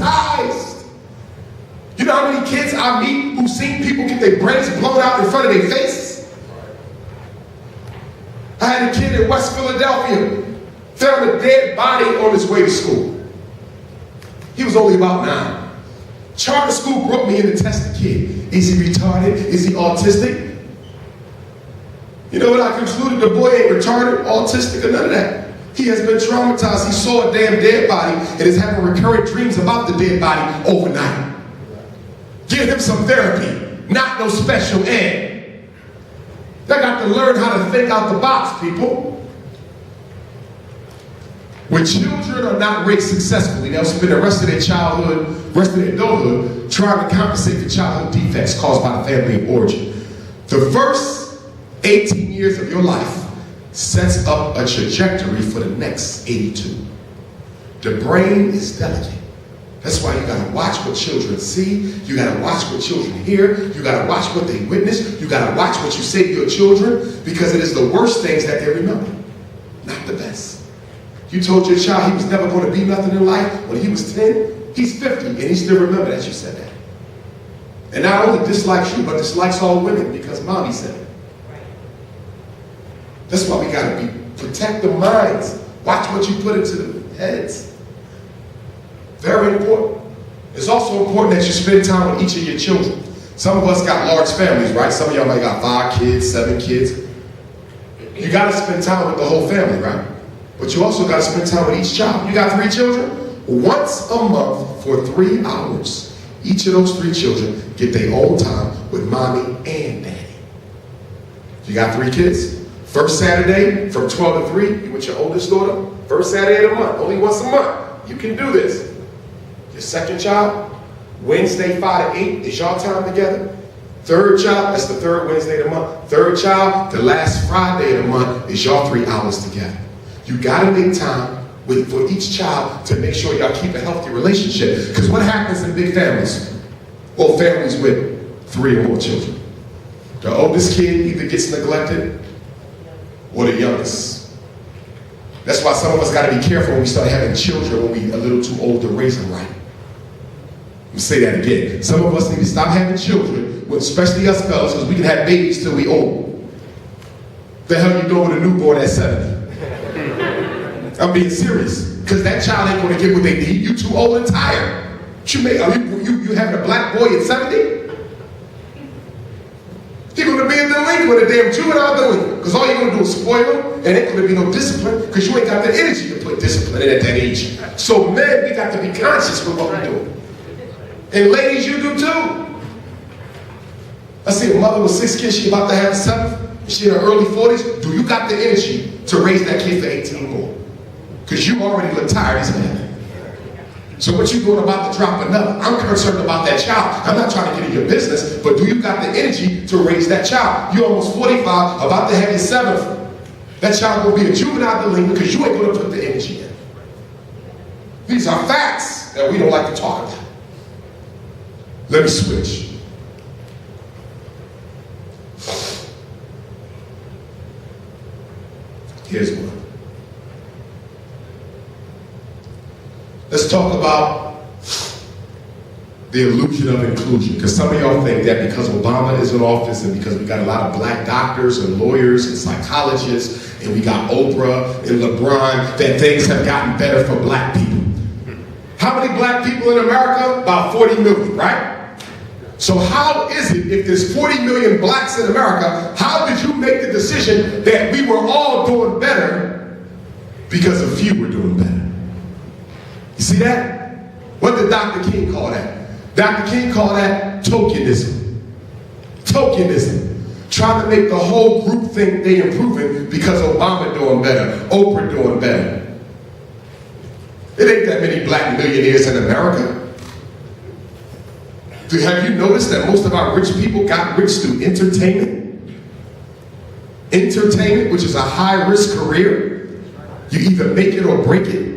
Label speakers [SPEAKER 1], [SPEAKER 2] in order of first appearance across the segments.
[SPEAKER 1] traumatized. You know how many kids I meet who've seen people get their brains blown out in front of their faces? I had a kid in West Philadelphia, found a dead body on his way to school. He was only about 9. Charter school brought me in to test the kid. Is he retarded? Is he autistic? You know what I concluded? The boy ain't retarded, autistic, or none of that. He has been traumatized. He saw a damn dead body and is having recurrent dreams about the dead body overnight. Give him some therapy, not no special ed. They got to learn how to think out the box, people. When children are not raised successfully, they'll spend the rest of their childhood, rest of their adulthood, trying to compensate for childhood defects caused by the family of origin. The first 18 years of your life sets up a trajectory for the next 82. The brain is delicate. That's why you gotta watch what children see, you gotta watch what children hear, you gotta watch what they witness, you gotta watch what you say to your children, because it is the worst things that they remember, not the best. You told your child he was never gonna be nothing in life when he was 10, he's 50, and he still remember that you said that. And not only dislikes you, but dislikes all women because mommy said it. That's why we gotta protect the minds. Watch what you put into the heads. Very important. It's also important that you spend time with each of your children. Some of us got large families, right? Some of y'all might got 5 kids, 7 kids. You gotta spend time with the whole family, right? But you also gotta spend time with each child. You got 3 children? Once a month for 3 hours. Each of those 3 children get their own time with mommy and daddy. You got 3 kids? First Saturday from 12 to 3, you with your oldest daughter. First Saturday of the month, only once a month. You can do this. Your second child, Wednesday 5 to 8 is your time together. Third child, that's the third Wednesday of the month. Third child, the last Friday of the month is your 3 hours together. You gotta make time for each child to make sure y'all keep a healthy relationship. Because what happens in big families? Well, families with 3 or more children. The oldest kid either gets neglected or the youngest. That's why some of us gotta be careful when we start having children when we're a little too old to raise them right. Let me say that again. Some of us need to stop having children, especially us fellas, because we can have babies till we old. The hell you doing with a newborn at 70? I'm being serious, because that child ain't gonna get what they need. You too old and tired. You having a black boy at 70? He's gonna be a delinquent, a damn juvenile delinquent, because all you're gonna do is spoil him, and ain't gonna be no discipline, because you ain't got the energy to put discipline in at that age. So men, we got to be conscious with what we're doing. And ladies, you do too. I see a mother with 6 kids, she about to have a 7th, she in her early 40s. Do you got the energy to raise that kid for 18 more? Because you already look tired as hell. So what you doing about to drop another? I'm concerned about that child. I'm not trying to get in your business, but do you got the energy to raise that child? You're almost 45, about to have your 7th. That child will be a juvenile delinquent because you ain't going to put the energy in. These are facts that we don't like to talk about. Let me switch. Here's one. Let's talk about the illusion of inclusion, because some of y'all think that because Obama is in office and because we got a lot of black doctors and lawyers and psychologists and we got Oprah and LeBron, that things have gotten better for black people. How many black people in America? About 40 million, right? So how is it, if there's 40 million blacks in America, how did you make the decision that we were all doing better because a few were doing better? You see that? What did Dr. King call that? Dr. King called that tokenism. Tokenism. Trying to make the whole group think they improving because Obama doing better, Oprah doing better. It ain't that many black millionaires in America. Have you noticed that most of our rich people got rich through entertainment? Entertainment, which is a high-risk career. You either make it or break it.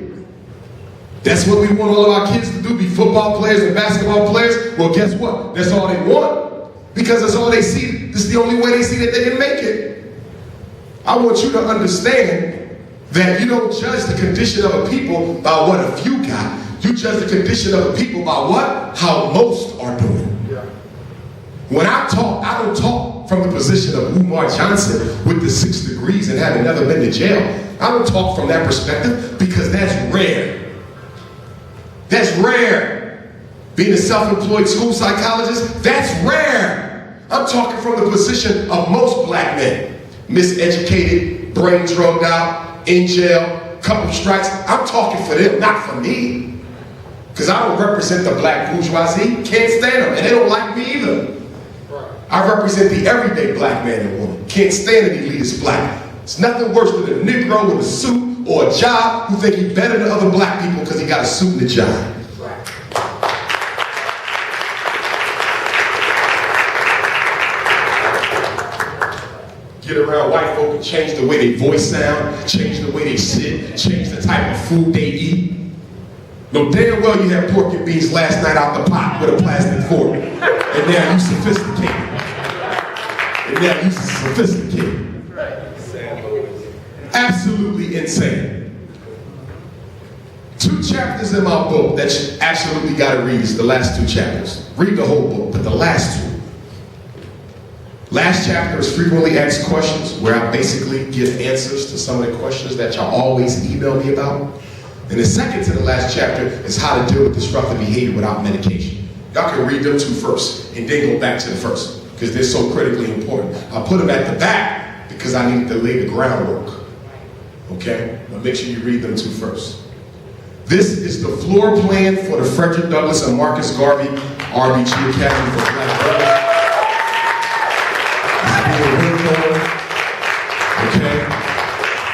[SPEAKER 1] That's what we want all of our kids to do, be football players and basketball players. Well, guess what? That's all they want. Because that's all they see. This is the only way they see that they can make it. I want you to understand that you don't judge the condition of a people by what a few got. You judge the condition of a people by what? How most are doing. When I talk, I don't talk from the position of Umar Johnson with the 6 degrees and having never been to jail. I don't talk from that perspective because that's rare. That's rare. Being a self-employed school psychologist, that's rare. I'm talking from the position of most black men. Miseducated, brain drugged out, in jail, couple strikes. I'm talking for them, not for me. Because I don't represent the black bourgeoisie. Can't stand them, and they don't like me either. I represent the everyday black man and woman. Can't stand an elitist black. It's nothing worse than a Negro with a suit or a job who think he's better than other black people because he got a suit and a job. Get around white folk and change the way they voice sound, change the way they sit, change the type of food they eat. No, damn well you had pork and beans last night out the pot with a plastic fork. And now you sophisticated. And now you sophisticated. Absolutely insane. 2 chapters in my book that you absolutely got to read is the last 2 chapters. Read the whole book, but the last 2. Last chapter is frequently asked questions, where I basically give answers to some of the questions that y'all always email me about. And the second to the last chapter is how to deal with disruptive behavior without medication. Y'all can read them 2 first, and then go back to the first, because they're so critically important. I put them at the back because I needed to lay the groundwork. Okay? But make sure you read them 2 first. This is the floor plan for the Frederick Douglass and Marcus Garvey RBG Academy for Black Brothers. Okay?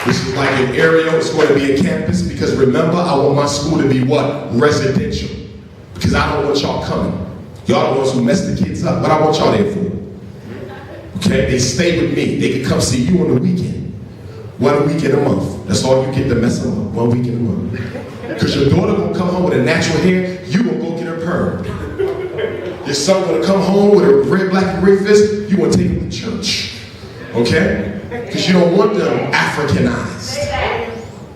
[SPEAKER 1] This is like an area, it's going to be a campus, because remember, I want my school to be what? Residential. Because I don't want y'all coming. Y'all the ones who mess the kids up. What I want y'all there for? Okay? They stay with me. They can come see you on the weekend. 1 week in a month. That's all you get to mess them up. 1 week in a month. Because your daughter gonna come home with a natural hair, you gonna go get her permed. Your son gonna come home with a red, black, and gray fist, you gonna take him to church. Okay? Because you don't want them Africanized.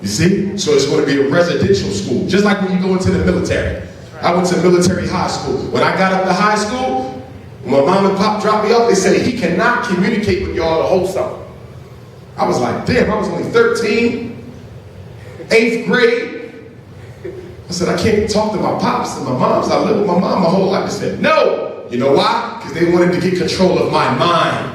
[SPEAKER 1] You see? So it's going to be a residential school. Just like when you go into the military. I went to military high school. When I got up to high school, when my mom and pop dropped me off, they said, he cannot communicate with y'all the whole summer. I was like, damn, I was only 13, 8th grade. I said, I can't talk to my pops and my moms. I lived with my mom my whole life. They said, no. You know why? Because they wanted to get control of my mind.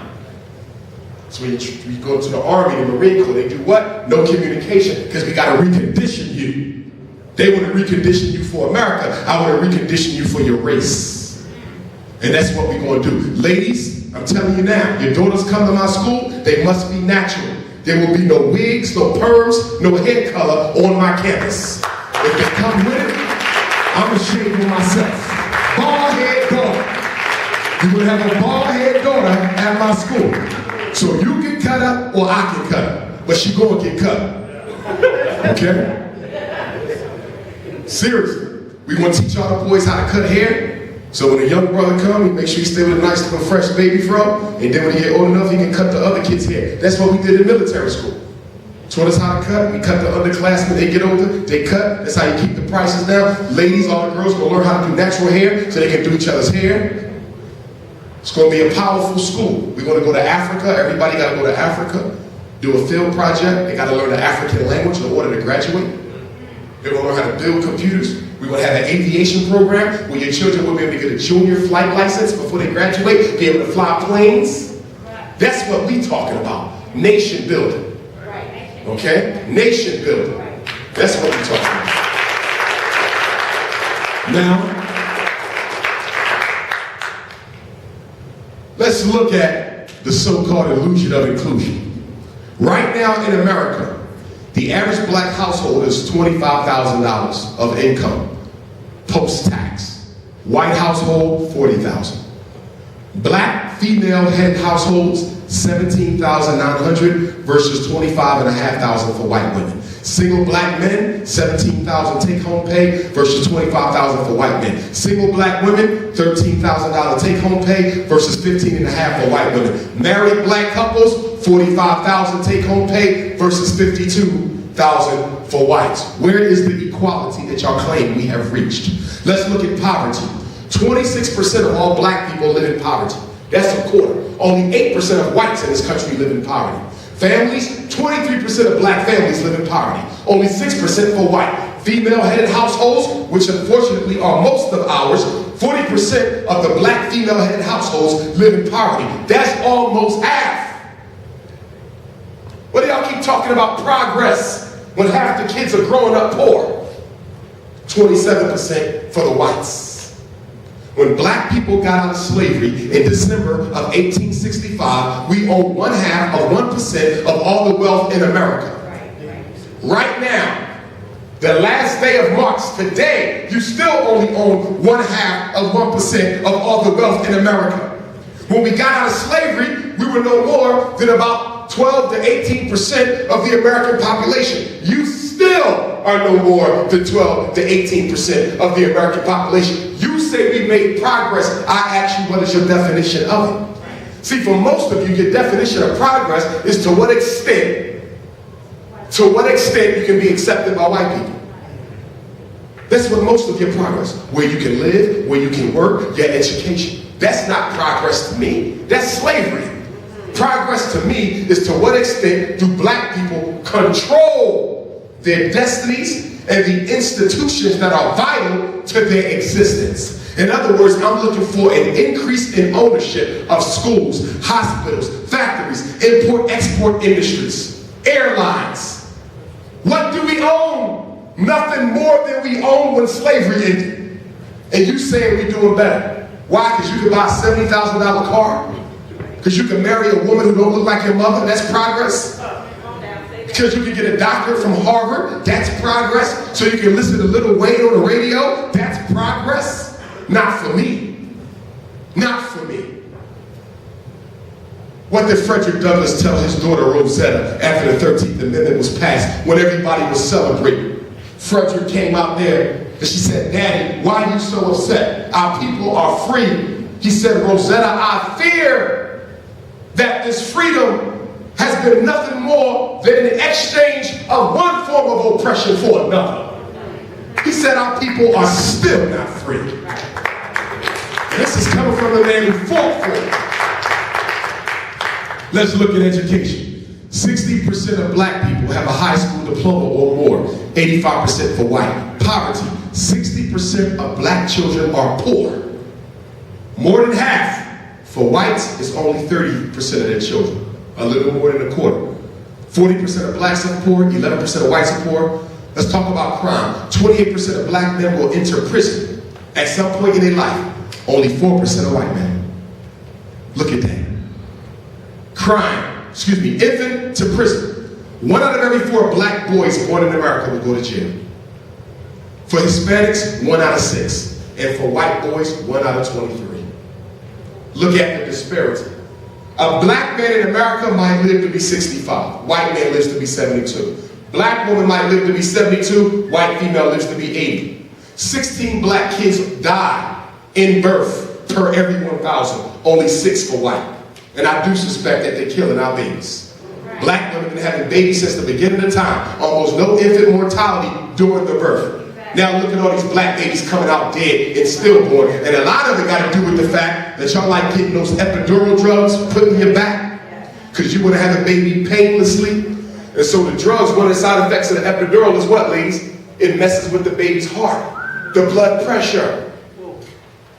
[SPEAKER 1] So when you go to the Army, the Marine Corps, they do what? No communication, because we got to recondition you. They want to recondition you for America. I want to recondition you for your race. And that's what we're going to do. Ladies, I'm telling you now, your daughters come to my school, they must be natural. There will be no wigs, no perms, no hair color on my campus. If they come with it, I'm going to shave for myself. Bald head daughter. You're going to have a bald head daughter at my school. So you can cut up or I can cut up. But she gonna get cut. Okay? Seriously. We want to teach all the boys how to cut hair. So when a young brother comes, we make sure he stay with a nice little fresh baby fro. And then when he get old enough, he can cut the other kids' hair. That's what we did in military school. Taught us how to cut. We cut the underclassmen. They get older, they cut. That's how you keep the prices down. Ladies, all the girls will learn how to do natural hair so they can do each other's hair. It's going to be a powerful school. We're going to go to Africa. Everybody got to go to Africa, do a field project. They got to learn the African language in order to graduate. They're going to learn how to build computers. We're going to have an aviation program where your children will be able to get a junior flight license before they graduate, be able to fly planes. That's what we're talking about. Nation building. Okay? Nation building. That's what we're talking about. Now, let's look at the so-called illusion of inclusion. Right now in America, the average black household is $25,000 of income, post-tax. White household, $40,000. Black female head households, $17,900 versus $25,500 for white women. Single black men, $17,000 take-home pay versus $25,000 for white men. Single black women, $13,000 take-home pay versus $15,500 for white women. Married black couples, $45,000 take-home pay versus $52,000 22,000 for whites. Where is the equality that y'all claim we have reached? Let's look at poverty. 26% of all black people live in poverty. That's a quarter. Only 8% of whites in this country live in poverty. Families, 23% of black families live in poverty. Only 6% for white. Female-headed households, which unfortunately are most of ours, 40% of the black female-headed households live in poverty. That's almost half. What do y'all keep talking about progress when half the kids are growing up poor? 27% for the whites. When black people got out of slavery in December of 1865, we own 1/2% of all the wealth in America. Right now, the last day of March, today, you still only own 1/2% of all the wealth in America. When we got out of slavery, we were no more than about 12 to 18% of the American population. You still are no more than 12 to 18% of the American population. You say we made progress. I ask you, what is your definition of it? See, for most of you, your definition of progress is to what extent you can be accepted by white people. That's what most of your progress, where you can live, where you can work, your education. That's not progress to me. That's slavery. Progress to me is to what extent do black people control their destinies and the institutions that are vital to their existence. In other words, I'm looking for an increase in ownership of schools, hospitals, factories, import-export industries, airlines. What do we own? Nothing more than we owned when slavery ended. And you saying we're doing better. Why? Because you can buy a $70,000 car? Because you can marry a woman who don't look like your mother? That's progress? Because you can get a doctor from Harvard? That's progress? So you can listen to Lil Wayne on the radio? That's progress? Not for me. Not for me. What did Frederick Douglass tell his daughter Rosetta after the 13th Amendment was passed, when everybody was celebrating? Frederick came out there and she said, "Daddy, why are you so upset? Our people are free." He said, "Rosetta, I fear that this freedom has been nothing more than an exchange of one form of oppression for another." He said, our people are still not free. This is coming from the man who fought for it. Let's look at education. 60% of black people have a high school diploma or more, 85% for white. Poverty, 60% of black children are poor. More than half. For whites, it's only 30% of their children, a little more than a quarter. 40% of blacks are poor, 11% of whites are poor. Let's talk about crime. 28% of black men will enter prison at some point in their life. Only 4% of white men. Look at that. Infant to prison. 1 out of every 4 black boys born in America will go to jail. For Hispanics, 1 out of 6. And for white boys, 1 out of 23. Look at the disparity. A black man in America might live to be 65. White man lives to be 72. Black woman might live to be 72. White female lives to be 80. 16 black kids die in birth per every 1,000. Only 6 for white. And I do suspect that they're killing our babies. Black women have been having babies since the beginning of time. Almost no infant mortality during the birth. Now look at all these black babies coming out dead and stillborn. And a lot of it got to do with the fact that y'all like getting those epidural drugs put in your back. Because you want to have a baby painlessly. And so the drugs, one of the side effects of the epidural is what, ladies? It messes with the baby's heart. The blood pressure.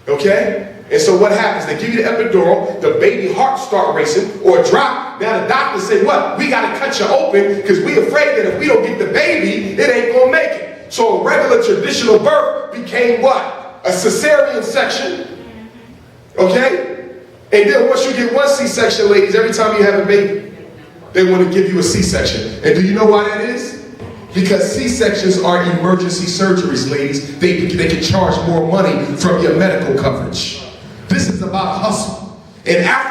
[SPEAKER 1] Okay? And so what happens? They give you the epidural, the baby heart start racing or drop. Now the doctors say, what? We got to cut you open because we're afraid that if we don't get the baby, it ain't going to make it. So a regular traditional birth became what? A cesarean section. Okay? And then once you get one C-section, ladies, every time you have a baby, they want to give you a C-section. And do you know why that is? Because C-sections are emergency surgeries, ladies. They can charge more money from your medical coverage. This is about hustle. And after